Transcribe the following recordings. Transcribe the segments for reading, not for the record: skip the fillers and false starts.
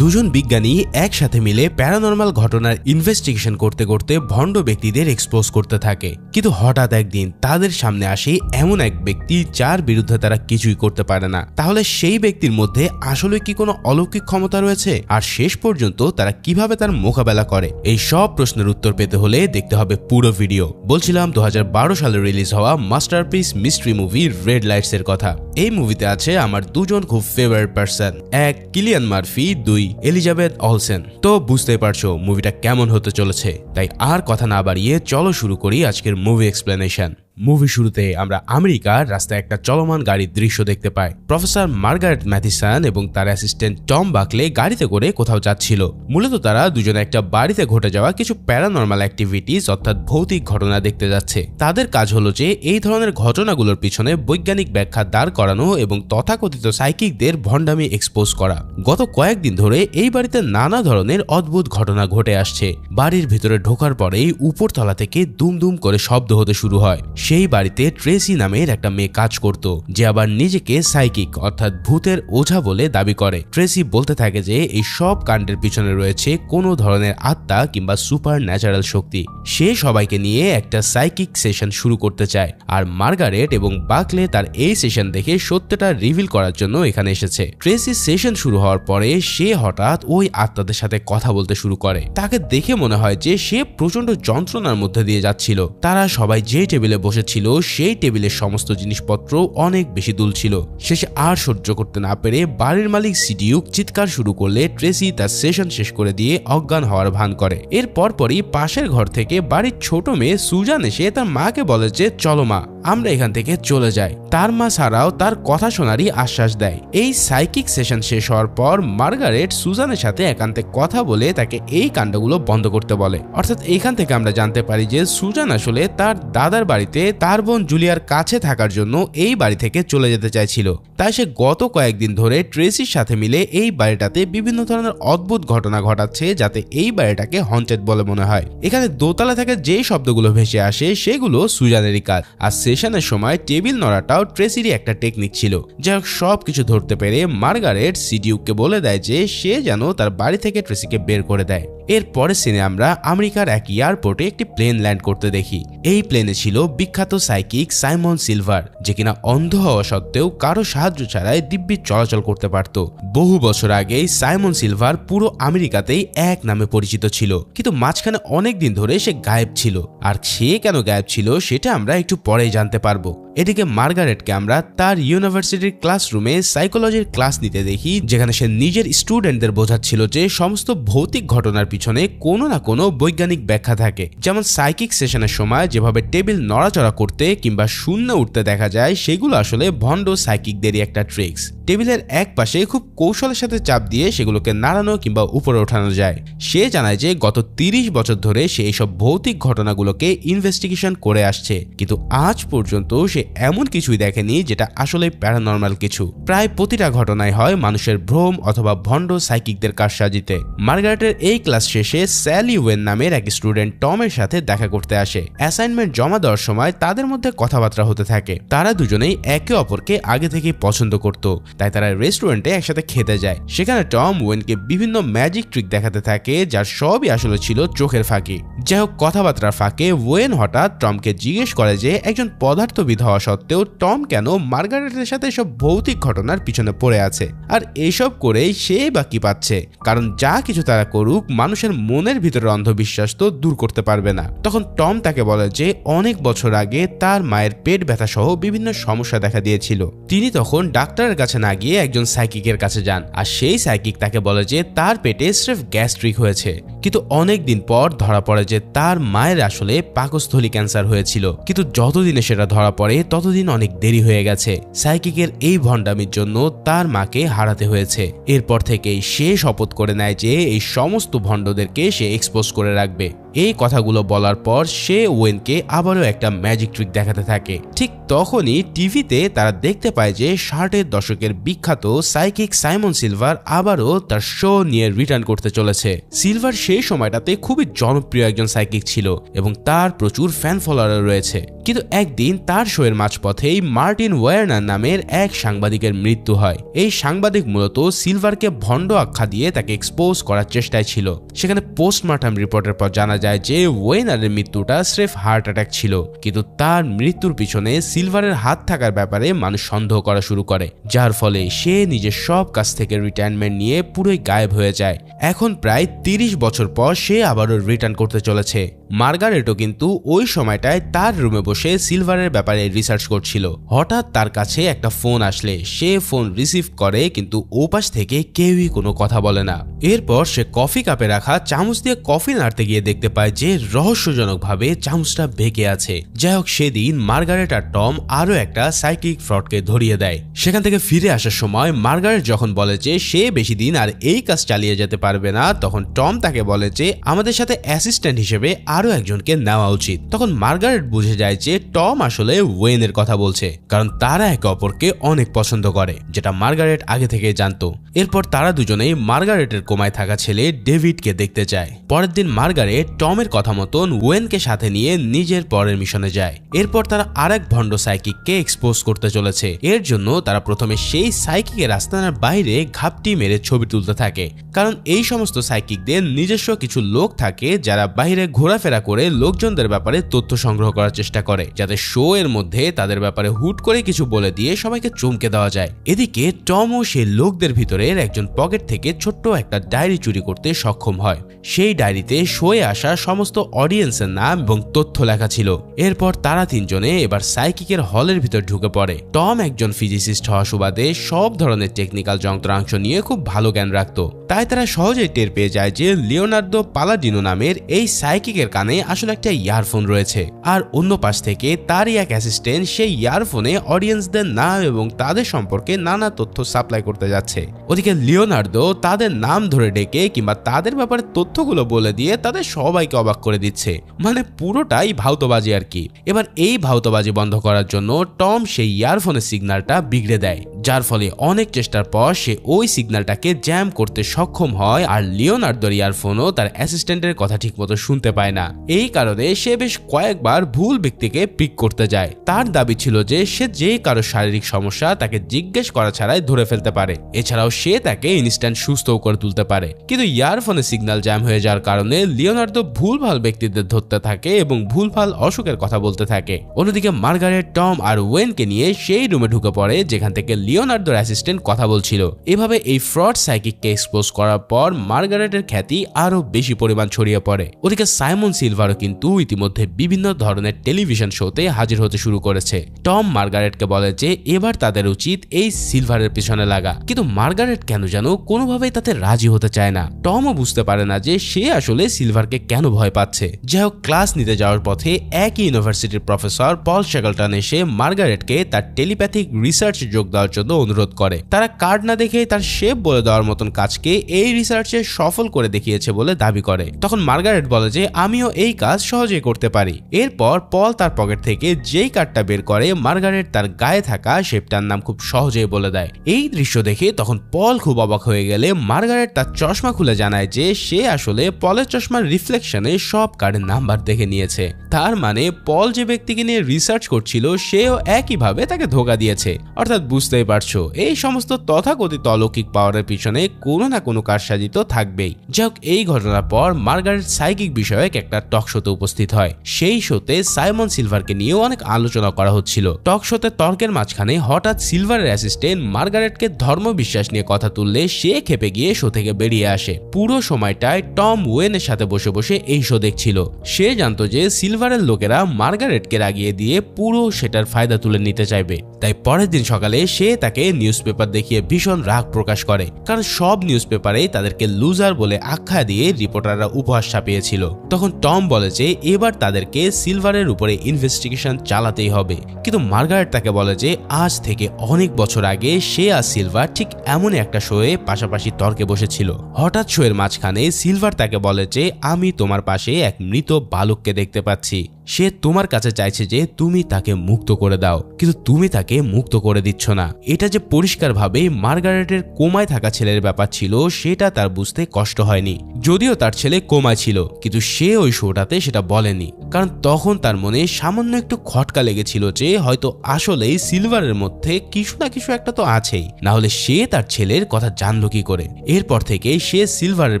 দুজন বিজ্ঞানী একসাথে মিলে প্যারানর্মাল ঘটনার ইনভেস্টিগেশন করতে করতে ভণ্ড ব্যক্তিদের এক্সপোজ করতে থাকে। কিন্তু হঠাৎ একদিন তাদের সামনে আসে এমন এক ব্যক্তি যার বিরুদ্ধে তারা কিছুই করতে পারে না। তাহলে সেই ব্যক্তির মধ্যে আসলে কি কোনো অলৌকিক ক্ষমতা রয়েছে, আর শেষ পর্যন্ত তারা কিভাবে তার মোকাবেলা করে? এই সব প্রশ্নের উত্তর পেতে হলে দেখতে হবে পুরো ভিডিও। বলছিলাম 2012 সালে রিলিজ হওয়া masterpiece mystery movie red lights এর কথা। এই মুভিতে আছে আমার দুজন খুব ফেভারিট পার্সন, এক কিলিয়ান মার্ফি, দুই এলিজাবেথ অলসেন। তো বুঝতেই পারছো মুভিটা কেমন হতে চলেছে, তাই আর কথা না বাড়িয়ে চলো শুরু করি আজকের মুভি এক্সপ্লেনেশন। মুভি শুরুতে আমরা আমেরিকার রাস্তায় একটা চলমান গাড়ির দৃশ্য দেখতে পাই। প্রফেসর মার্গারেট ম্যাথিসন এবং তার অ্যাসিস্ট্যান্ট টম বাকলে গাড়িতে করে কোথাও যাচ্ছিল। মূলত তারা দুজনে একটা বাড়িতে ঘটে যাওয়া কিছু প্যারানর্মাল অ্যাক্টিভিটিস অর্থাৎ ভৌতিক ঘটনা দেখতে যাচ্ছে। তাদের কাজ হলো যে এই ধরনের ঘটনাগুলোর পিছনে বৈজ্ঞানিক ব্যাখ্যা দাঁড় করানো এবং তথাকথিত সাইকিকদের ভণ্ডামি এক্সপোজ করা। গত কয়েকদিন ধরে এই বাড়িতে নানা ধরনের অদ্ভুত ঘটনা ঘটে আসছে। বাড়ির ভিতরে ঢোকার পরেই উপরতলা থেকে দুম দুম করে শব্দ হতে শুরু হয়। সেই বাড়িতে ট্রেসি নামের একটা মেয়ে কাজ করত, যে আবার নিজেকে সাইকিক অর্থাৎ ভূতের ওঝা বলে দাবি করে। ট্রেসি বলতে থাকে যে এই সব কাণ্ডের পিছনে রয়েছে কোনো ধরনের আত্মা কিংবা সুপার ন্যাচারাল শক্তি। সে সবাইকে নিয়ে একটা সাইকিক সেশন শুরু করতে চায়, আর মার্গারেট এবং বাকলে তার এই সেশন দেখে সত্যটা রিভিল করার জন্য এখানে এসেছে। ট্রেসি সেশন শুরু হওয়ার পরে সে হঠাৎ ওই আত্মাদের সাথে কথা বলতে শুরু করে। তাকে দেখে মনে হয় যে সে প্রচন্ড যন্ত্রণার মধ্যে দিয়ে যাচ্ছিল। তারা সবাই যে টেবিলে বসে ছিল সেই টেবিলের সমস্ত জিনিসপত্র অনেক বেশি দুলছিল। শেষে আর সহ্য করতে না পেরে বাড়ির মালিক সিডিউক চিৎকার শুরু করলে ট্রেসি তার সেশন শেষ করে দিয়ে অজ্ঞান হওয়ার ভান করে। এর পরপরই পাশের ঘর থেকে বাড়ির ছোট মেয়ে সুজান এসে তার মাকে বলে যে চলো মা, আমরা এখান থেকে চলে যাই। তার মা ছাড়াও তার কথা শোনারই আশ্বাস দেয়। এই সাইকিক সেশন শেষ হওয়ার পর মার্গারেট সুজানের সাথে একান্তে কথা বলে তাকে এই কাণ্ডগুলো বন্ধ করতে বলে। অর্থাৎ এখান থেকে আমরা জানতে পারি যে সুজান আসলে তার দাদার বাড়িতে তার বোন জুলিয়ার কাছে থাকার জন্য এই বাড়ি থেকে চলে যেতে চাইছিল। তাই সে গত কয়েকদিন ধরে ট্রেসির সাথে মিলে এই বাড়িটাতে বিভিন্ন ধরনের অদ্ভুত ঘটনা ঘটাচ্ছে, যাতে এই বাড়িটাকে হন্টেড বলে মনে হয়। এখানে দোতলা থেকে যে শব্দগুলো ভেসে আসে সেগুলো সুজানেরই কাজ। আর সেশনের সময় টেবিল নড়াটাও ট্রেসিরই একটা টেকনিক ছিল। যাই হোক, সবকিছু ধরতে পেরে মার্গারেট সিডিউককে বলে দেয় যে সে যেন তার বাড়ি থেকে ট্রেসিকে বের করে দেয়। এর পরের সিনে আমরা আমেরিকার এক এয়ারপোর্টে একটি প্লেন ল্যান্ড করতে দেখি। এই প্লেনে ছিল বিখ্যাত সাইকিক সাইমন সিলভার, যে কিনা অন্ধ হওয়া সত্ত্বেও কারো সাহায্য ছাড়াই দিব্যি চলাচল করতে পারত। বহু বছর আগেই সাইমন সিলভার পুরো আমেরিকাতেই এক নামে পরিচিত ছিল, কিন্তু মাঝখানে অনেক দিন ধরে সে গায়েব ছিল। আর সে কেন গায়েব ছিল সেটা আমরা একটু পরেই জানতে পারবো। এদিকে মার্গারেটকে আমরা তার ইউনিভার্সিটির ক্লাসরুমে সাইকোলজির ক্লাস নিতে দেখি, যেখানে সে নিজের স্টুডেন্টদের বোঝাচ্ছিল যে সমস্ত ভৌতিক ঘটনার পিছনে কোনো না কোনো বৈজ্ঞানিক ব্যাখ্যা থাকে। যেমন সাইকিক সেশনের সময় যেভাবে টেবিল নড়াচড়া করতে কিংবা শূন্য উঠতে দেখা যায়, সেগুলো আসলে ভণ্ড সাইকিকদেরই একটা ট্রিক্স। টেবিলের এক পাশে খুব কৌশলের সাথে চাপ দিয়ে সেগুলোকে নাড়ানো কিংবা উপরে ওঠানো যায়। সে জানায় যে গত 30 বছর ধরে সে এইসব ভৌতিক ঘটনাগুলোকে ইনভেস্টিগেশন করে আসছে, কিন্তু আজ পর্যন্ত সে এমন কিছুই দেখেনি যেটা আসলে প্যারানর্মাল কিছু। প্রায় প্রতিটা ঘটনায় হয় মানুষের ভ্রম অথবা ভণ্ড সাইকিকদের কারসাজিতে। মার্গারেটের এই ক্লাস শেষে স্যালি ওয়েন নামের এক স্টুডেন্ট টমের সাথে দেখা করতে আসে। অ্যাসাইনমেন্ট জমা দেওয়ার সময় তাদের মধ্যে কথাবার্তা হতে থাকে। তারা দুজনেই একে অপরকে আগে থেকেই পছন্দ করত, তাই তারা রেস্টুরেন্টে একসাথে খেতে যায়। সেখানে টম ওয়েনকে বিভিন্ন ম্যাজিক ট্রিক দেখাতে থাকে, যার সবই আসলে ছিল চোখের ফাঁকি। যাই হোক, কথাবার্তার ফাঁকে ওয়েন হঠাৎ টমকে জিজ্ঞেস করে যে একজন পদার্থবিদ হওয়া সত্ত্বেও টম কেন মার্গারেটের সাথে সব ভৌতিক ঘটনার পিছনে পড়ে আছে, আর এসব করেই সে বা কি পাচ্ছে। কারণ যা কিছু তারা করুক, মানুষের মনের ভিতরে অন্ধবিশ্বাস তো দূর করতে পারবে না। তখন টম তাকে বলে যে অনেক বছর আগে তার মায়ের পেট ব্যথা সহ বিভিন্ন সমস্যা দেখা দিয়েছিল। তিনি তখন ডাক্তারের কাছে না গিয়ে একজন সাইকিকের কাছে যান, আর সেই সাইকিক তাকে বলে যে তার পেটে স্রেফ গ্যাস্ট্রিক হয়েছে। কিন্তু অনেক দিন পর ধরা পড়ে যে তার মায়ের আসলে পাকস্থলী ক্যান্সার হয়েছিল। কিন্তু যতদিনে সেটা ধরা পড়ে ততদিন অনেক দেরি হয়ে গেছে। সাইকিকের এই ভণ্ডামির জন্য তার মাকে হারাতে হয়েছে। এরপর থেকেই সে শপথ করে নেয় যে এই সমস্ত ভণ্ডদেরকে সে এক্সপোজ করে রাখবে। এই কথাগুলো বলার পর সে ওয়েনকে আবারও একটা ম্যাজিক ট্রিক দেখাতে থাকে। ঠিক তখনই টিভিতে তারা দেখতে পায় যে 60-এর দশকের বিখ্যাত সাইকিক সাইমন সিলভার আবারও তার শো নিয়ে রিটার্ন করতে চলেছে। সিলভার সে সেই সময়টাতে খুবই জনপ্রিয় একজন সাইকিক ছিল এবং তার প্রচুর ফ্যান ফলোয়ার রয়েছে। কিন্তু একদিন তার শোয়ের মাঝপথেই মার্টিন ওয়ার্নার নামের এক সাংবাদিকের মৃত্যু হয়। এই সাংবাদিক মূলত সিলভারকে ভণ্ড আখ্যা দিয়ে তাকে এক্সপোজ করার চেষ্টায় ছিল। সেখানে পোস্টমর্টম রিপোর্টের পর জানা যায় যে ওয়েনারের মৃত্যুটা স্রেফ হার্ট অ্যাটাক ছিল, কিন্তু তার মৃত্যুর পিছনে সিলভারের হাত থাকার ব্যাপারে মানুষ সন্দেহ করা শুরু করে, যার ফলে সে নিজের সব কাজ থেকে রিটায়ারমেন্ট নিয়ে পুরোই গায়েব হয়ে যায়। এখন প্রায় 30 বছর পর সে আবারও রিটার্ন করতে চলেছে। মার্গারেটও কিন্তু ওই সময়টায় তার রুমে বসে সিলভারের ব্যাপারে রিসার্চ করছিল। হঠাৎ তার কাছে একটা ফোন আসলে সে ফোন রিসিভ করে, কিন্তু ওপাশ থেকে কেউই কোনো কথা বলে না। এরপর সে কফি কাপে রাখা চামচ দিয়ে কফি নাড়তে গিয়ে দেখতে পায় যে রহস্যজনকভাবে চামচটা বেঁকে আছে। যাই হোক, সেদিন মার্গারেট আর টম আরো একটা সাইকিক ফ্রডকে ধরিয়ে দেয়। সেখান থেকে ফিরে আসার সময় মার্গারেট যখন বলে যে সে বেশি দিন আর এই কাজ চালিয়ে যেতে পারবে না, তখন টম তাকে বলে যে আমাদের সাথে অ্যাসিস্ট্যান্ট হিসেবে আরো একজনকে নেওয়া উচিত। তখন মার্গারেট বুঝে যায় যে টম আসলে ওয়েনের কথা বলছে, কারণ তারা একে অপরকে অনেক পছন্দ করে, যেটা মার্গারেট আগে থেকে জানতো। এরপর তারা দুজনেই মার্গারেটের কোমায় থাকা ছেলে ডেভিডকে দেখতে যায়। পরের দিন মার্গারেট টমের কথা মতন ওয়েনকে সাথে নিয়ে নিজের পরের মিশনে যায়। এরপর তারা আরেক ভণ্ড সাইকিককে এক্সপোজ করতে চলেছে। এর জন্য তারা প্রথমে সেই সাইকিকের আস্তানার বাইরে ঘাপটি মেরে ছবি তুলতে থাকে, কারণ এই সমস্ত সাইকিকদের নিজস্ব কিছু লোক থাকে যারা বাইরে ঘোরাফেরা করে লোকজনদের ব্যাপারে তথ্য সংগ্রহ করার চেষ্টা করে, যাতে শো এর মধ্যে তাদের ব্যাপারে হুট করে কিছু বলে দিয়ে সবাইকে চমকে দেওয়া যায়। এদিকে টমও সেই লোকদের ভিতরের একজন পকেট থেকে ছোট্ট একটা ডায়েরি চুরি করতে সক্ষম হয়। সেই ডায়েরিতে শোয়ে আসা সমস্ত অডিয়েন্সের নাম এবং তথ্য লেখা ছিল। এরপর তারা তিনজনে এবার সাইকিকের হলের ভিতর ঢুকে পড়ে। টম একজন ফিজিসিস্ট হওয়া সুবাদে সব ধরনের টেকনিক্যাল যন্ত্রাংশ নিয়ে খুব ভালো জ্ঞান রাখত, তাই তারা সহজেই টের পেয়ে যায় যে লিওনার্দো পালাডিনো নামের এই সাইকিকের কানে আসলে একটা ইয়ারফোন রয়েছে। আর অন্য পাশ থেকে তারই এক অ্যাসিস্ট্যান্ট সেই ইয়ারফোনে অডিয়েন্সদের নাম এবং তাদের সম্পর্কে নানা তথ্য সাপ্লাই করতে যাচ্ছে। ওদিকে লিওনার্দো তাদের নাম ধরে ডেকে কিংবা তাদের ব্যাপারে তথ্যগুলো বলে দিয়ে তাদের সবাইকে অবাক করে দিচ্ছে, মানে পুরোটাই ভাউতবাজি আর কি। এবার এই ভাউতবাজি বন্ধ করার জন্য টম সেই ইয়ারফোনের সিগন্যালটা বিগড়ে দেয়, যার ফলে অনেক চেষ্টার পর সে ওই সিগন্যালটাকে জ্যাম করতে সক্ষম হয়। আর লিওনার্দোর ইয়ারফোনও তার অ্যাসিস্ট্যান্টের কথা ঠিকমতো শুনতে পায় না। এই কারণে সে বেশ কয়েকবার ভুল ব্যক্তিকে পিক করতে যায়। তার দাবি ছিল যে সে যে কারো শারীরিক সমস্যা তাকে জিজ্ঞেস করা ছাড়াই ধরে ফেলতে পারে, এছাড়াও সে তাকে ইনস্ট্যান্ট সুস্থও করে তুলতে পারে। কিন্তু ইয়ারফোনের সিগন্যাল জ্যাম হয়ে যাওয়ার কারণে লিওনার্দো ভুলভাল ব্যক্তিদের ধরতে থাকে এবং ভুলভাল অসুখের কথা বলতে থাকে। অন্যদিকে মার্গারেট টম আর ওয়েনকে নিয়ে সেই রুমে ঢুকে পড়ে যেখান থেকে লিওনার্দোর অ্যাসিস্ট্যান্ট কথা বলছিল। এভাবে এই ফ্রড সাইকিককে এক্সপোজ করার পর মার্গারেটের খ্যাতি আরো বেশি পরিমাণ ছড়িয়ে পড়ে। ওদিকে সাইমন সিলভারও কিন্তু ইতিমধ্যে বিভিন্ন ধরনের টেলিভিশন শোতে হাজির হতে শুরু করেছে। টম মার্গারেটকে বলে যে এবার তাদের উচিত এই সিলভারের পিছনে লাগা, কিন্তু মার্গারেট কেন যেন কোনোভাবেই তাতে রাজি হতে চায় না। টমও বুঝতে পারে না যে সে আসলে সিলভারকে কেন ভয় পাচ্ছে। যাই হোক, ক্লাস নিতে যাওয়ার পথে একই ইউনিভার্সিটির প্রফেসর পল শেকলটন এসে মার্গারেটকে তার টেলিপ্যাথিক রিসার্চে যোগ দেওয়ার জন্য অনুরোধ করে। তারা কার্ড না দেখে তার শেপ বলে দেওয়ার মতন কাজকে এই রিসার্চে সফল করে দেখিয়েছে বলে দাবি করে। তখন মার্গারেট বলে যে আমিও এই কাজ সহজেই করতে পারি। এরপর পল তার পকেট থেকে যেই কার্ডটা বের করে মার্গারেট তার গায়ে থাকা শেপটার নাম খুব সহজেই বলে দেয়। এই দৃশ্য দেখে তখন পল খুব অবাক হয়ে গেলে মার্গারেট তার চশমা খুলে জানায় যে সে আসলে পলের চশমার রিফ্লেকশনে সব কার্ডের নাম্বার দেখে নিয়েছে। তার মানে পল যে ব্যক্তিকে নিয়ে রিসার্চ করছিল সেও একইভাবে তাকে ধোঁকা দিয়েছে। অর্থাৎ বুঝতেই পারছো, এই সমস্ত তথাকথিত অলৌকিক পাওয়ারের পিছনে কোনো না কোনো কারসাজি তো থাকবেই। যাই হোক, এই ঘটনার পর মার্গারেট সাইকিক বিষয়ক একটা টক শোতে উপস্থিত হয়। সেই শোতে সাইমন সিলভারকে নিয়েও অনেক আলোচনা করা হচ্ছিল। টক শোতে তর্কের মাঝখানে হঠাৎ সিলভারের অ্যাসিস্ট্যান্ট মার্গারেটকে ধর্মবিশ্বাস নিয়ে কথা তুললে সে খেপে গিয়ে শো থেকে বেরিয়ে আসে। পুরো সময়টায় টম ওয়েনের সাথে বসে বসে এই শো দেখছিল। সে জানতো যে সিলভারের লোকেরা মার্গারেটকে রাগিয়ে দিয়ে পুরো সেটার ফায়দা তুলে নিতে চাইবে, তাই পরের দিন সকালে সে তাকে নিউজ পেপার দেখিয়ে ভীষণ রাগ প্রকাশ করে, কারণ সব নিউজ পেপারে তাদেরকে লুজার বলে আখ্যা দিয়ে রিপোর্টাররা উপহাস ছাপিয়েছিল। তখন টম বলে যে এবার তাদেরকে সিলভারের উপরে ইনভেস্টিগেশন চালাতেই হবে, কিন্তু মার্গারেট তাকে বলে যে আজ থেকে অনেক বছর আগে সে আর সিলভার ঠিক এমন একটা শোয়ে পাশাপাশি তর্কে বসেছিল। হঠাৎ শোয়ের মাঝখানে সিলভার তাকে বলে যে আমি তোমার পাশে এক মৃত বালককে দেখতে পাচ্ছি। সে তোমার কাছে চাইছে যে তুমি তাকে মুক্ত করে দাও, কিন্তু তুমি তাকে মুক্ত করে দিচ্ছ না। এটা যে পরিষ্কারভাবে মার্গারেটের কোমায় থাকা ছেলের ব্যাপার ছিল সেটা তার বুঝতে কষ্ট হয়নি। যদিও তার ছেলে কোমায় ছিল, কিন্তু সে ওই শোটাতে সেটা বলেনি, কারণ তখন তার মনে সামান্য একটু খটকা লেগেছিল যে হয়তো আসলেই সিলভারের মধ্যে কিছু না কিছু একটা তো আছেই, না হলে সে তার ছেলের কথা জানলো কি করে। এরপর থেকে সে সিলভারের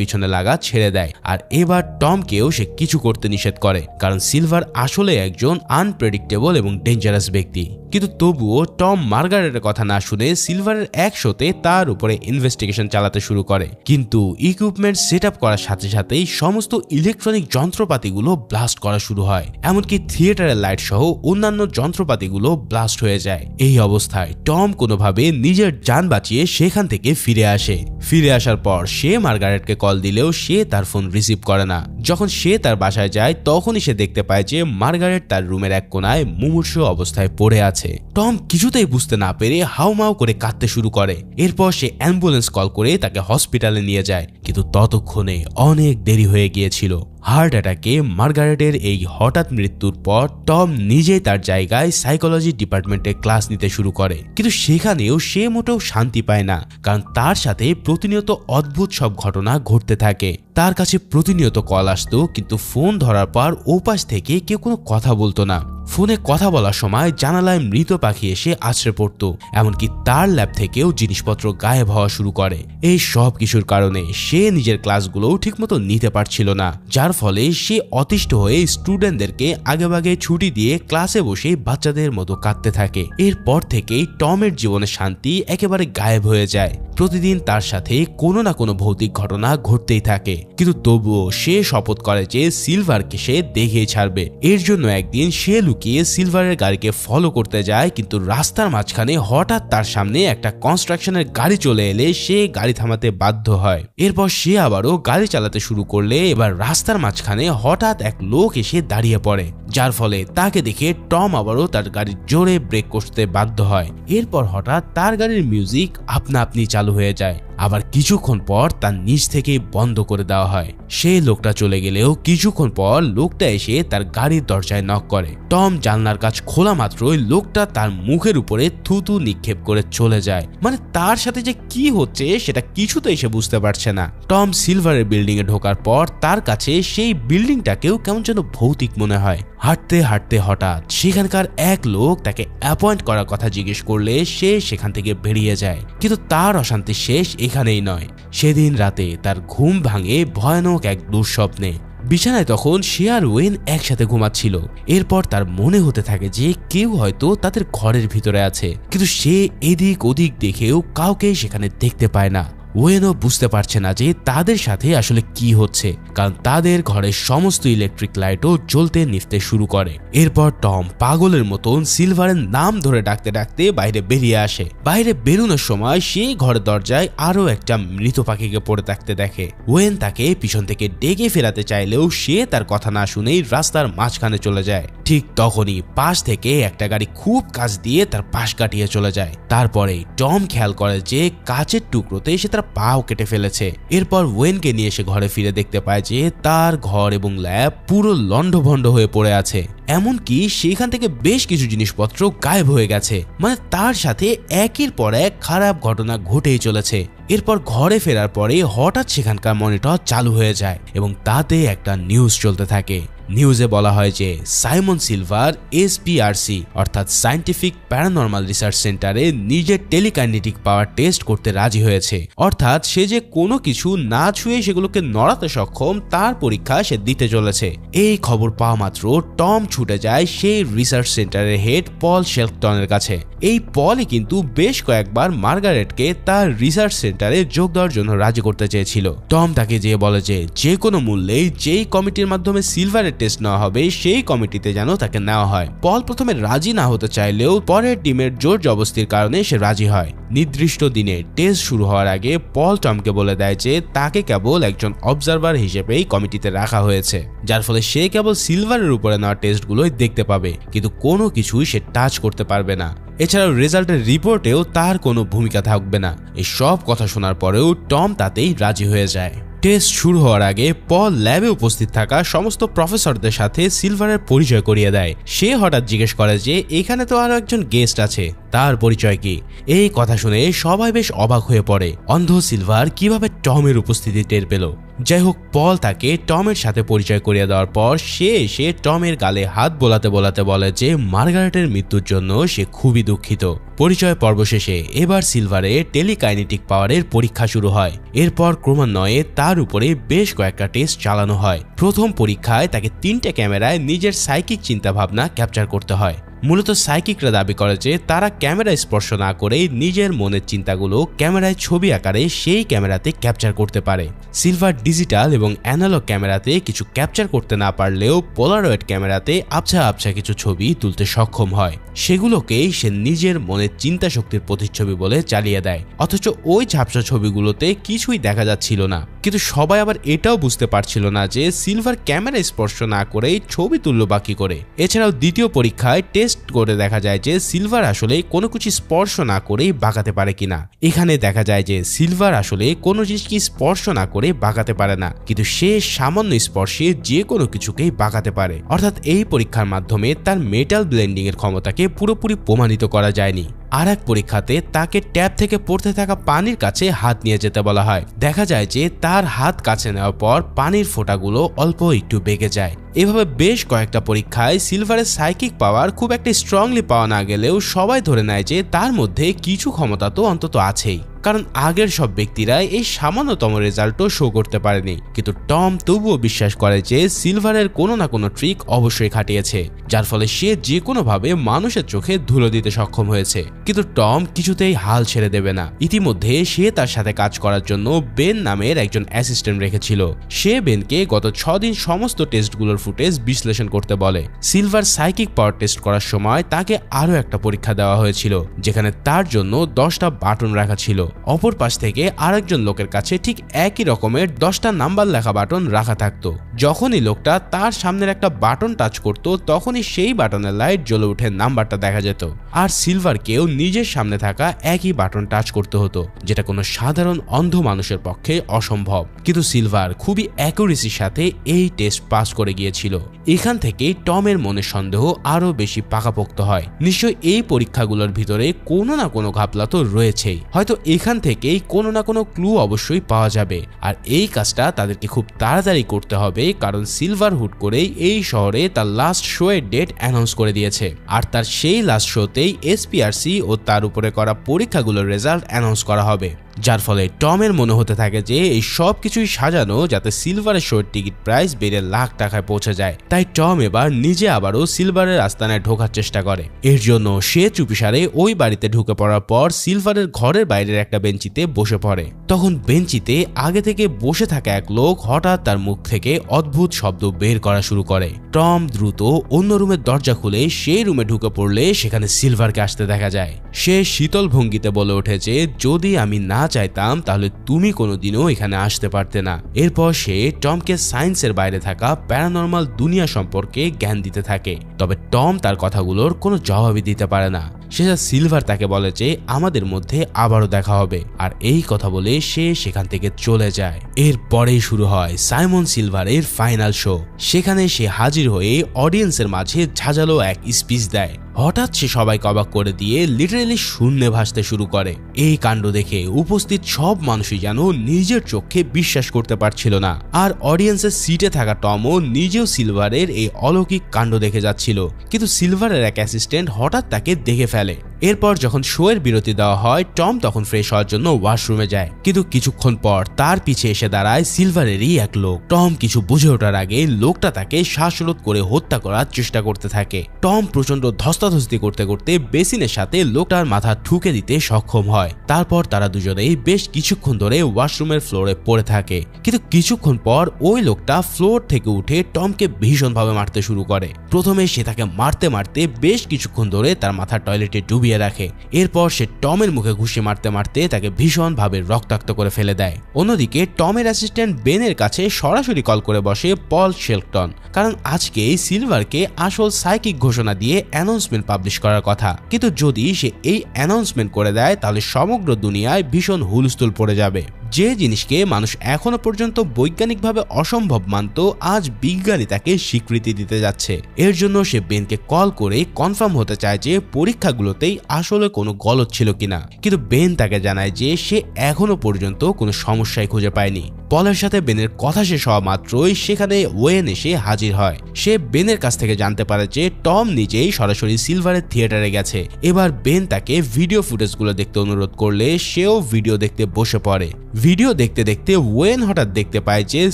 পিছনে লাগা ছেড়ে দেয়, আর এবার টমকেও সে কিছু করতে নিষেধ করে, কারণ সিলভার আসলে একজন আনপ্রেডিক্টেবল এবং ডেঞ্জারাস ব্যক্তি। কিন্তু তবুও টম মার্গারেটের কথা না শুনে সিলভারের এক শোতে তার উপরে ইনভেস্টিগেশন চালাতে শুরু করে। কিন্তু ইকুইপমেন্ট সেট আপ করার সাথে সাথেই সমস্ত ইলেকট্রনিক যন্ত্রপাতিগুলো ব্লাস্ট করা শুরু হয়, এমনকি থিয়েটারের লাইট সহ অন্যান্য যন্ত্রপাতিগুলো ব্লাস্ট হয়ে যায়। এই অবস্থায় টম কোনোভাবে নিজের যান বাঁচিয়ে সেখান থেকে ফিরে আসে। ফিরে আসার পর সে মার্গারেটকে কল দিলেও সে তার ফোন রিসিভ করে না। যখন সে তার বাসায় যায় তখনই সে দেখতে পায় যে মার্গারেট তার রুমের এক কোনায় মুমূর্ষু অবস্থায় পড়ে আছে। টম কিছুতেই বুঝতে না পেরে হাউমাউ করে কাঁদতে শুরু করে। এরপর সে অ্যাম্বুলেন্স কল করে তাকে হসপিটালে নিয়ে যায়, কিন্তু ততক্ষণে অনেক দেরি হয়ে গিয়েছিল। হার্ট অ্যাটাকে মার্গারেটের এই হঠাৎ মৃত্যুর পর টম নিজেই তার জায়গায় সাইকোলজি ডিপার্টমেন্টে ক্লাস নিতে শুরু করে, কিন্তু সেখানেও সে মোটেও শান্তি পায় না, কারণ তার সাথে প্রতিনিয়ত অদ্ভুত সব ঘটনা ঘটতে থাকে। তার কাছে প্রতিনিয়ত কল আসতো, কিন্তু ফোন ধরার পর ওপাশ থেকে কেউ কোনো কথা বলতো না। ফোনে কথা বলার সময় জানালায় মৃত পাখি এসে আছড়ে পড়তো, এমনকি তার ল্যাব থেকেও জিনিসপত্র গায়েব হওয়া শুরু করে। এই সব কিছুর কারণে সে নিজের ক্লাসগুলোও ঠিকমতো নিতে পারছিল না, যার ফলে সে অতিষ্ঠ হয়ে স্টুডেন্টদেরকে আগেভাগে ছুটি দিয়ে ক্লাসে বসে বাচ্চাদের মতো কাঁদতে থাকে। এরপর থেকেই টমের জীবনে শান্তি একেবারে গায়েব হয়ে যায়। প্রতিদিন তার সাথে কোনো না কোনো ভৌতিক ঘটনা ঘটতেই থাকে, কিন্তু তবুও সে শপথ করে যে সিলভারকে সে দেখেই ছাড়বে। এর জন্য একদিন সে লুকিয়ে সিলভারের গাড়িকে ফলো করতে যায়, কিন্তু রাস্তার মাঝখানে হঠাৎ তার সামনে একটা কনস্ট্রাকশনের গাড়ি চলে এলে সে গাড়ি থামাতে বাধ্য হয়। এরপর সে আবারও গাড়ি চালাতে শুরু করলে এবার রাস্তার মাঝখানে হঠাৎ এক লোক এসে দাঁড়িয়ে পড়ে, যার ফলে তাকে দেখে টম আবারও তার গাড়ির জোরে ব্রেক করতে বাধ্য হয়। এরপর হঠাৎ তার গাড়ির মিউজিক আপনা আপনি চালু হয়ে যায়, আবার কিছুক্ষণ পর তার নিচ থেকে বন্ধ করে দেওয়া হয়। সেই লোকটা চলে গেলেও কিছুক্ষণ পর লোকটা এসে তার গাড়ির দরজায় নক করে। টম জানলার কাছ খোলা মাত্রই লোকটা তার মুখের উপরে থুতু নিক্ষেপ করে চলে যায়। মানে তার সাথে যে কি হচ্ছে সেটা কিছুতেই সে বুঝতে পারছে না। টম সিলভারের বিল্ডিং এ ঢোকার পর তার কাছে সেই বিল্ডিংটাকেও কেমন যেন ভৌতিক মনে হয়। হাঁটতে হাঁটতে হঠাৎ সেখানকার এক লোক তাকে অ্যাপয়েন্ট করার কথা জিজ্ঞেস করলে সে সেখান থেকে বেরিয়ে যায়, কিন্তু তার অশান্তি শেষ এখানেই নয়। সেদিন রাতে তার ঘুম ভাঙে ভয়ানক এক দুঃস্বপ্নে। বিছানায় তখন সে আর ওয়েন একসাথে ঘুমাচ্ছিল। এরপর তার মনে হতে থাকে যে কেউ হয়তো তাদের ঘরের ভিতরে আছে, কিন্তু সে এদিক ওদিক দেখেও কাউকে সেখানে দেখতে পায় না। ওয়েনও বুঝতে পারছে না যে তাদের সাথে আসলে কি হচ্ছে, কারণ তাদের ঘরের সমস্ত ইলেকট্রিক লাইটও জ্বলতে নিভতে শুরু করে। এরপর টম পাগলের মতন সিলভারের নাম ধরে ডাকতে ডাকতে বাইরে বেরিয়ে আসে। বাইরে বেরোনোর সময় সে ঘরের দরজায় আরো একটা মৃত পাখিকে পড়ে থাকতে দেখে। ওয়েন তাকে পিছন থেকে ডেকে ফেরাতে চাইলেও সে তার কথা না শুনেই রাস্তার মাঝখানে চলে যায়। ঠিক তখনই পাশ থেকে একটা গাড়ি খুব কাছ দিয়ে তার পাশ কাটিয়ে চলে যায়। তারপরে টম খেয়াল করে যে কাচের টুকরোতে সে তার পাও কেটে ফেলেছে। এরপর ওয়েনকে নিয়ে এসে ঘরে ফিরে দেখতে পায় যে তার ঘর এবং ল্যাব পুরো লন্ডভন্ড হয়ে পড়ে আছে, এমনকি সেখান থেকে বেশ কিছু জিনিসপত্র গায়েব হয়ে গেছে। মানে তার সাথে একের পর এক খারাপ ঘটনা ঘটেই চলেছে। এরপর ঘরে ফেরার পরে হঠাৎ সেখানকার মনিটর চালু হয়ে যায় এবং তাতে একটা নিউজ চলতে থাকে। নিউজে বলা হয় যে সাইমন সিলভার এসপিআরসি অর্থাৎ সায়েন্টিফিক প্যারানর্মাল রিসার্চ সেন্টারে নিজের টেলিকাইনেটিক পাওয়ার টেস্ট করতে রাজি হয়েছে, অর্থাৎ সে যে কোনো কিছু না ছুঁয়ে সেগুলোকে নড়াতে সক্ষম তার পরীক্ষা সে দিতে চলেছে। এই খবর পাওয়া মাত্র টম ছুটে যায় সেই রিসার্চ সেন্টারের হেড পল শেলটনের কাছে। এই পলই কিন্তু বেশ কয়েকবার মার্গারেটকে তার রিসার্চ সেন্টারে যোগ দেওয়ার জন্য রাজি করতে চেয়েছিল। টম তাকে যেয়ে বলে যে কোনো মূল্যেই যেই কমিটির মাধ্যমে সিলভারের টেস্ট নেওয়া হবে সেই কমিটিতে যেন তাকে নেওয়া হয়। পল প্রথমে রাজি না হতে চাইলেও পরের টিমের জোর জবস্তির কারণে সে রাজি হয়। নির্দিষ্ট দিনে টেস্ট শুরু হওয়ার আগে পল টমকে বলে দেয় যে তাকে কেবল একজন অবজারভার হিসেবেই কমিটিতে রাখা হয়েছে, যার ফলে সে কেবল সিলভারের উপরে নেওয়া টেস্টগুলোই দেখতে পাবে, কিন্তু কোনো কিছুই সে টাচ করতে পারবে না। এছাড়াও রেজাল্টের রিপোর্টেও তার কোনো ভূমিকা থাকবে না। এই সব কথা শোনার পরেও টম তাতেই রাজি হয়ে যায়। টেস্ট শুরু হওয়ার আগে পল ল্যাবে উপস্থিত থাকা সমস্ত প্রফেসরদের সাথে সিলভারের পরিচয় করিয়ে দেয়। সে হঠাৎ জিজ্ঞেস করে যে এখানে তো আরো একজন গেস্ট আছে, তার পরিচয় কি? এই কথা শুনে সবাই বেশ অবাক হয়ে পড়ে। অন্ধ সিলভার কিভাবে টমের উপস্থিতি টের পেল? যাই হোক, পল তাকে টমের সাথে পরিচয় করিয়ে দেওয়ার পর সে এসে টমের গালে হাত বোলাতে বোলাতে বলে যে মার্গারেটের মৃত্যুর জন্য সে খুবই দুঃখিত। পরিচয় পর্ব শেষে এবার সিলভারে টেলিকাইনেটিক পাওয়ারের পরীক্ষা শুরু হয়। এরপর ক্রমান্বয়ে তার উপরে বেশ কয়েকটা টেস্ট চালানো হয়। প্রথম পরীক্ষায় তাকে 3টে ক্যামেরায় নিজের সাইকিক চিন্তাভাবনা ক্যাপচার করতে হয়। মূলত সাইকিকরা দাবি করে যে তারা ক্যামেরায় স্পর্শ না করে নিজের মনের চিন্তাগুলো ক্যামেরায় ছবি আকারে সেই ক্যামেরাতে ক্যাপচার করতে পারে। সিলভার ডিজিটাল এবং অ্যানালগ ক্যামেরাতে কিছু ক্যাপচার করতে না পারলেও পোলারয়েড ক্যামেরাতে আবছা আবছা কিছু ছবি তুলতে সক্ষম হয়। সেগুলোকেই সে নিজের মনের চিন্তা শক্তির প্রতিচ্ছবি বলে চালিয়ে দেয়। অথচ ওই ঝাপসা ছবিগুলোতে কিছুই দেখা যাচ্ছিল না। কিন্তু সবাই আবার এটাও বুঝতে পারছিল না যে সিলভার ক্যামেরা স্পর্শ না করেই ছবি তুলল বাকি করে। এছাড়াও দ্বিতীয় পরীক্ষায় টেস্ট করে দেখা যায় যে সিলভার আসলে কোনো কিছু স্পর্শ না করেই বাঁকাতে পারে কিনা। এখানে দেখা যায় যে সিলভার আসলে কোনো জিনিসকে স্পর্শ না করে বাঁকাতে পারে না, কিন্তু সে সামান্য স্পর্শে যে কোনো কিছুকেই বাঁকাতে পারে। অর্থাৎ এই পরীক্ষার মাধ্যমে তার মেটাল ব্লেন্ডিং এর ক্ষমতাকে পুরোপুরি প্রমাণিত করা যায়নি। আর এক পরীক্ষাতে তাকে ট্যাপ থেকে পড়তে থাকা পানির কাছে হাত নিয়ে যেতে বলা হয়। দেখা যায় যে তার হাত কাছে নেওয়ার পর পানির ফোঁটাগুলো অল্প একটু বেঁকে যায়। এভাবে বেশ কয়েকটা পরীক্ষায় সিলভারের সাইকিক পাওয়ার খুব একটা স্ট্রংলি পাওয়া না গেলেও সবাই ধরে নেয় যে তার মধ্যে কিছু ক্ষমতা তো অন্তত আছেই, কারণ আগের সব ব্যক্তিরা এই সামান্যতম রেজাল্টও শো করতে পারেনি। কিন্তু টম তবুও বিশ্বাস করে যে সিলভারের কোনো না কোনো ট্রিক অবশ্যই খাটিয়েছে, যার ফলে সে যে কোনোভাবে মানুষের চোখে ধুলো দিতে সক্ষম হয়েছে। কিন্তু টম কিছুতেই হাল ছেড়ে দেবে না। ইতিমধ্যে সে তার সাথে কাজ করার জন্য বেন নামের একজন অ্যাসিস্ট্যান্ট রেখেছিল। সে বেনকে গত 6 দিন সমস্ত টেস্টগুলোর ফুটেজ বিশ্লেষণ করতে বলে। সিলভার সাইকিক পাওয়ার টেস্ট করার সময় তাকে আরো একটা পরীক্ষা দেওয়া হয়েছিল, যেখানে তার জন্য 10টা বাটন রাখা ছিল। অপর পাশ থেকে আরেকজন লোকের কাছে ঠিক একই রকমের 10টা নাম্বার লেখা বাটন রাখা থাকতো। যখনই লোকটা তার সামনের একটা বাটন টাচ করত তখনই সেই বাটনের লাইট জ্বলে উঠে নাম্বারটা দেখা যেত। আর সিলভারকেও নিজের সামনে থাকা একই বাটন টাচ করতে হতো, যেটা কোনো সাধারণ অন্ধ মানুষের পক্ষে অসম্ভব। কিন্তু সিলভার খুবই অ্যাকুরেসির সাথে এই টেস্ট পাস করে গিয়েছিল। এখান থেকেই টমের মনে সন্দেহ আরো বেশি পাকাপোক্ত হয়। নিশ্চয়ই এই পরীক্ষাগুলোর ভিতরে কোনো না কোনো ঘাপলা তো রয়েছেই। হয়তো এখান থেকেই কোনো না কোনো ক্লু অবশ্যই পাওয়া যাবে। আর এই কাজটা তাদেরকে খুব তাড়াতাড়ি করতে হবে, কারণ সিলভার হুট করেই এই শহরে তার লাস্ট শো এর ডেট অ্যানাউন্স করে দিয়েছে। আর তার সেই লাস্ট শোতেই এসপিআরসি ও তার উপরে করা পরীক্ষাগুলোর রেজাল্ট অ্যানাউন্স করা হবে, যার ফলে টমের মনে হতে থাকে যে এই সব কিছুই সাজানো যাতে সিলভারের শোর টিকিট প্রাইস বেড়ে লাখ টাকায় পৌঁছে যায়। তাই টম এবার নিজে আবারও সিলভারের আস্তানায় ঢোকার চেষ্টা করে। এর জন্য সে চুপিসারে ওই বাড়িতে ঢুকে পড়ার পর সিলভারের ঘরের বাইরের একটা বেঞ্চিতে বসে পড়ে। তখন বেঞ্চিতে আগে থেকে বসে থাকা এক লোক হঠাৎ তার মুখ থেকে অদ্ভুত শব্দ বের করা শুরু করে। টম দ্রুত অন্য রুমের দরজা খুলে সেই রুমে ঢুকে পড়লে সেখানে সিলভারকে আসতে দেখা যায়। সে শীতল ভঙ্গিতে বলে ওঠে যে যদি আমি না চাইতাম তাহলে তুমি কোনোদিনও এখানে আসতে পারতে না। এরপর সে টমকে সায়েন্সের বাইরে থাকা প্যারানর্মাল দুনিয়া সম্পর্কে জ্ঞান দিতে থাকে। তবে টম তার কথাগুলোর কোনো জবাবই দিতে পারে না। শেষে সিলভার তাকে বলে যে আমাদের মধ্যে আবারও দেখা হবে, আর এই কথা বলে সে সেখান থেকে চলে যায়। এরপরেই শুরু হয় সাইমন সিলভারের ফাইনাল শো। সেখানে সে হাজির হয়ে অডিয়েন্সের মাঝে ঝাঁঝালো এক স্পিচ দেয়। হঠাৎ সে সবাইকে অবাক করে দিয়ে লিটারেলি শূন্যে ভাসতে শুরু করে। এই কাণ্ড দেখে উপস্থিত সব মানুষই যেন নিজের চোখে বিশ্বাস করতে পারছিল না। আর অডিয়েন্সের সিটে থাকা টমও নিজেও সিলভারের এই অলৌকিক কাণ্ড দেখে যাচ্ছিল। কিন্তু সিলভারের এক অ্যাসিস্ট্যান্ট হঠাৎ তাকে দেখে ফেলে। এরপর যখন শো এর বিরতি দেওয়া হয় টম তখন ফ্রেশ হওয়ার জন্য ওয়াশরুমে যায়। কিন্তু কিছুক্ষণ পর তার পিছে এসে দাঁড়ায় সিলভারেরই এক লোক। টম কিছু বুঝে ওঠার আগে লোকটা তাকে শ্বাসরোধ করে হত্যা করার চেষ্টা করতে থাকে। টম প্রচন্ড ধস্তাধস্তি করতে করতে বেসিনের সাথে লোকটার মাথা ঠুকে দিতে সক্ষম হয়। তারপর তারা দুজনেই বেশ কিছুক্ষণ ধরে ওয়াশরুমের ফ্লোরে পড়ে থাকে। কিন্তু কিছুক্ষণ পর ওই লোকটা ফ্লোর থেকে উঠে টমকে ভীষণভাবে মারতে শুরু করে। প্রথমে সে তাকে মারতে মারতে বেশ কিছুক্ষণ ধরে তার মাথা টয়লেটে ডুবিয়ে রাখে। এরপর সে টমের মুখে ঘুষি মারতে মারতে তাকে ভীষণভাবে রক্তাক্ত করে ফেলে দেয়। অন্যদিকে টমের অ্যাসিস্ট্যান্ট বেনের কাছে সরাসরি কল করে বসে পল শেলটন, কারণ আজকে সিলভারকে আসল সাইকিক ঘোষণা দিয়ে অ্যানাউন্সমেন্ট পাবলিশ করার কথা। কিন্তু যদি সে এই অ্যানাউন্সমেন্ট করে দেয় তাহলে সমগ্র দুনিয়ায় ভীষণ হুলস্থুল পড়ে যাবে। যে জিনিসকে মানুষ এখনো পর্যন্ত বৈজ্ঞানিকভাবে অসম্ভব মানত, আজ বিজ্ঞানী তাকে স্বীকৃতি দিতে যাচ্ছে। এর জন্য সে বেনকে কল করে কনফার্ম হতে চায় যে পরীক্ষাগুলোতেই আসলে কোনো গলদ ছিল কিনা। কিন্তু বেন তাকে জানায় যে সে এখনো পর্যন্ত কোনো সমস্যাই খুঁজে পায়নি। পলের সাথে বেনের কথা শেষ হওয়া মাত্রই সেখানে ওয়েন এসে হাজির হয়। সে বেনের কাছ থেকে জানতে পারে যে টম নিজেই সরাসরি সিলভারের থিয়েটারে গেছে। এবার বেন তাকে ভিডিও ফুটেজগুলো দেখতে অনুরোধ করলে সেও ভিডিও দেখতে বসে পড়ে। ভিডিও দেখতে দেখতে ওয়েন হঠাৎ দেখতে পায় যে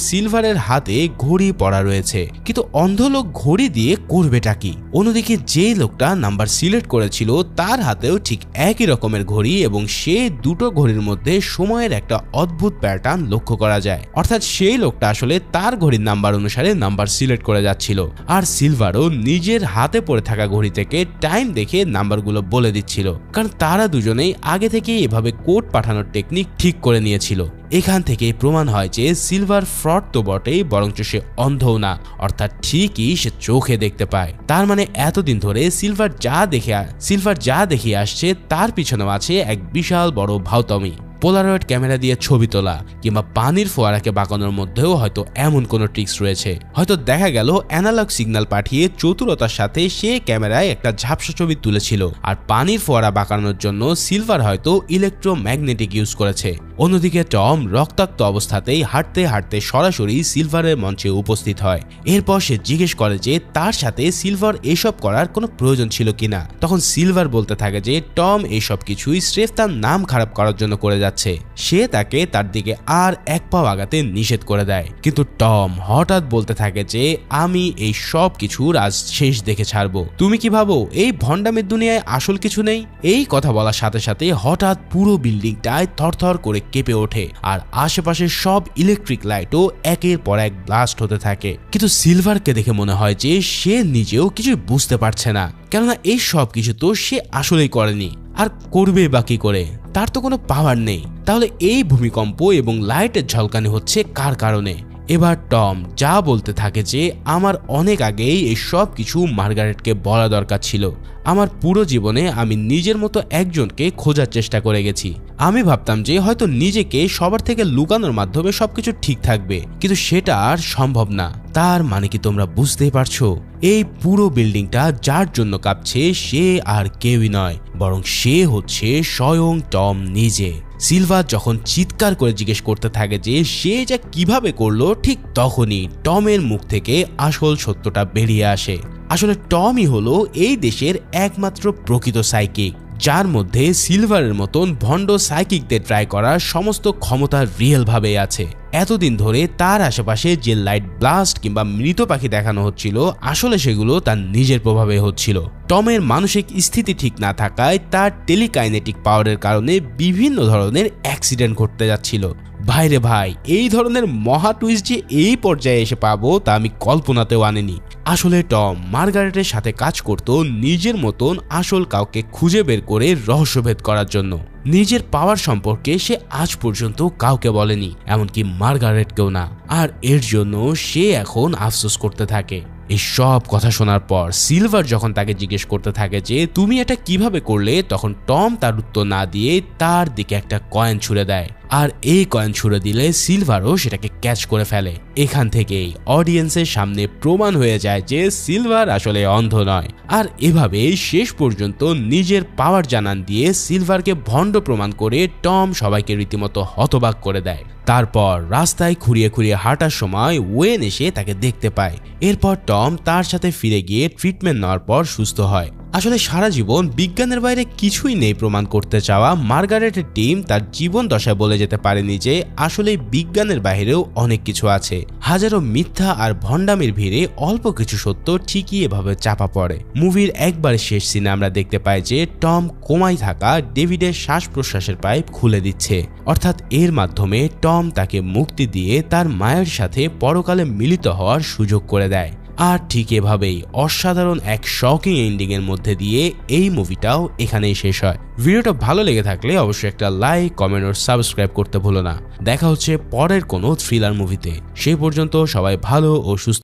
সিলভারের হাতে ঘড়ি পড়া রয়েছে, কিন্তু অন্ধ লোক ঘড়ি দিয়ে করবেটা কি? অন্যদিকে যে লোকটা নাম্বার সিলেক্ট করেছিল তার হাতেও ঠিক একই রকমের ঘড়ি এবং সে দুটো ঘড়ির মধ্যে সময়ের একটা অদ্ভুত প্যাটার্ন লক্ষ্য করা যায়। অর্থাৎ সেই লোকটা আসলে তার ঘড়ির নাম্বার অনুসারে নাম্বার সিলেক্ট করে যাচ্ছিল, আর সিলভারও নিজের হাতে পড়ে থাকা ঘড়ি থেকে টাইম দেখে নাম্বারগুলো বলে দিচ্ছিল, কারণ তারা দুজনেই আগে থেকেই এভাবে কোড পাঠানোর টেকনিক ঠিক করে নিয়েছিল। এখান থেকে প্রমাণ হয় যে সিলভার ফ্রড তো বটেই, বরঞ্চ সে অন্ধও না, অর্থাৎ ঠিকই সে চোখে দেখতে পায়। তার মানে এতদিন ধরে সিলভার যা দেখিয়ে আসছে তার পিছনেও আছে এক বিশাল বড় ভাওতামি। পোলারয়েড ক্যামেরা দিয়ে ছবি তোলা কিংবা পানির ফোয়ারাকে বাঁকানোর মধ্যেও হয়তো এমন কোনো ট্রিক্স রয়েছে। হয়তো দেখা গেল অ্যানালগ সিগন্যাল পাঠিয়ে চতুরতার সাথে সে ক্যামেরায় একটা ঝাপসা ছবি তুলেছিল, আর পানির ফোয়ারা বাঁকানোর জন্য সিলভার হয়তো ইলেকট্রোম্যাগনেটিক ইউজ করেছে। অন্যদিকে টম রক্তাক্ত অবস্থাতেই হাঁটতে হাঁটতে সরাসরি সিলভারের মঞ্চে উপস্থিত হয়। এরপর সে জিজ্ঞেস করে যে তার সাথে সিলভার এসব করার কোনো প্রয়োজন ছিল কিনা। তখন সিলভার বলতে থাকে যে টম এসব কিছুই স্রেফ তার নাম খারাপ করার জন্য করে যাচ্ছে। সে তাকে তার দিকে আর এক পাও আগাতে নিষেধ করে দেয়, কিন্তু টম হঠাৎ বলতে থাকে যে আমি এই সব কিছুর আজ শেষ দেখে ছাড়বো। তুমি কি ভাবো এই ভণ্ডামের দুনিয়ায় আসল কিছু নেই? এই কথা বলার সাথে সাথে হঠাৎ পুরো বিল্ডিংটায় থরথর করে কেঁপে ওঠে, আর আশেপাশে সব ইলেকট্রিক লাইটও একের পর এক ব্লাস্ট হতে থাকে। কিন্তু সিলভারকে দেখে মনে হয় যে সে নিজেও কিছু বুঝতে পারছে না, কেননা এই সব কিছু তো সে আসলেই করেনি, আর করবে বা কি করে? তার তো কোনো পাওয়ার নেই। তাহলে এই ভূমিকম্প এবং লাইটের ঝলকানি হচ্ছে কার কারণে? এবার টম যা বলতে থাকে যে আমার অনেক আগেই এই সব কিছু মার্গারেটকে বলা দরকার ছিল। আমার পুরো জীবনে আমি নিজের মতো একজনকে খোঁজার চেষ্টা করে গেছি। আমি ভাবতাম যে হয়তো নিজেকে সবার থেকে লুকানোর মাধ্যমে সবকিছু ঠিক থাকবে, কিন্তু সেটা আর সম্ভব না। তার মানে কি তোমরা বুঝতেই পারছো? এই পুরো বিল্ডিংটা যার জন্য কাঁপছে সে আর কেউই নয়, বরং সে হচ্ছে স্বয়ং টম নিজে। সিলভার যখন চিৎকার করে জিজ্ঞেস করতে থাকে যে সে যা কিভাবে করলো, ঠিক তখনই টমের মুখ থেকে আসল সত্যটা বেরিয়ে আসে। আসলে টমই হলো এই দেশের একমাত্র প্রকৃত সাইকিক, যার মধ্যে সিলভারের মতন ভণ্ড সাইকিকদের ট্রাই করার সমস্ত ক্ষমতা রিয়েল ভাবে আছে। এতদিন ধরে তার আশেপাশে যে লাইট ব্লাস্ট কিংবা মৃত পাখি দেখানো হচ্ছিল, আসলে সেগুলো তার নিজের প্রভাবে হচ্ছিল। টমের মানসিক স্থিতি ঠিক না থাকায় তার টেলিকাইনেটিক পাওয়ারের কারণে বিভিন্ন ধরনের অ্যাক্সিডেন্ট ঘটতে যাচ্ছিল। ভাইরে ভাই, এই ধরনের মহা টুইস্ট যে এই পর্যায়ে এসে পাবো তা আমি কল্পনাতেও আনিনি। আসলে টম মার্গারেটের সাথে কাজ করত নিজের মতন আসল কাউকে খুঁজে বের করে রহস্যভেদ করার জন্য। নিজের পাওয়ার সম্পর্কে সে আজ পর্যন্ত কাউকে বলেনি, এমনকি মার্গারেটকেও না। আর এর জন্য সে এখন আফসোস করতে থাকে। এই সব কথা শোনার পর সিলভার যখন তাকে জিজ্ঞেস করতে থাকে যে তুমি এটা কিভাবে করলে, তখন টম তার উত্তর না দিয়ে তার দিকে একটা কয়েন ছুঁড়ে দেয়, আর এই কয়েন ছুঁড়ে দিলে সিলভারও সেটাকে ক্যাচ করে ফেলে। এখান থেকেই অডিয়েন্সের সামনে প্রমাণ হয়ে যায় যে সিলভার আসলে অন্ধ নয়। আর এভাবেই শেষ পর্যন্ত নিজের পাওয়ার জানান দিয়ে সিলভারকে ভণ্ড প্রমাণ করে টম সবাইকে রীতিমতো হতবাক করে দেয়। তারপর রাস্তায় খুঁড়িয়ে খুঁড়িয়ে হাঁটার সময় ওয়েন এসে তাকে দেখতে পায়। এরপর টম তার সাথে ফিরে গিয়ে ট্রিটমেন্ট নেওয়ার পর সুস্থ হয়। আসলে সারা জীবন বিজ্ঞানের বাইরে কিছুই নেই প্রমাণ করতে চাওয়া মার্গারেটের টিম তার জীবন দশায় বলে যেতে পারেনি যে আসলে বিজ্ঞানের বাইরেও অনেক কিছু আছে। হাজারো মিথ্যা আর ভণ্ডামির ভিড়ে অল্প কিছু সত্য ঠিকই এভাবে চাপা পড়ে। মুভির একবারে শেষ সিনে আমরা দেখতে পাই যে টম কোমায় থাকা ডেভিডের শ্বাস প্রশ্বাসের পাইপ খুলে দিচ্ছে, অর্থাৎ এর মাধ্যমে টম তাকে মুক্তি দিয়ে তার মায়ের সাথে পরকালে মিলিত হওয়ার সুযোগ করে দেয়। আর ঠিক এভাবেই অসাধারণ এক শকিং এন্ডিং এর মধ্যে দিয়ে এই মুভিটাও এখানেই শেষ হয়। ভিডিওটা ভালো লেগে থাকলে অবশ্যই একটা লাইক, কমেন্ট ও সাবস্ক্রাইব করতে ভুলো না। দেখা হচ্ছে পরের কোনো থ্রিলার মুভিতে। সেই পর্যন্ত সবাই ভালো ও সুস্থ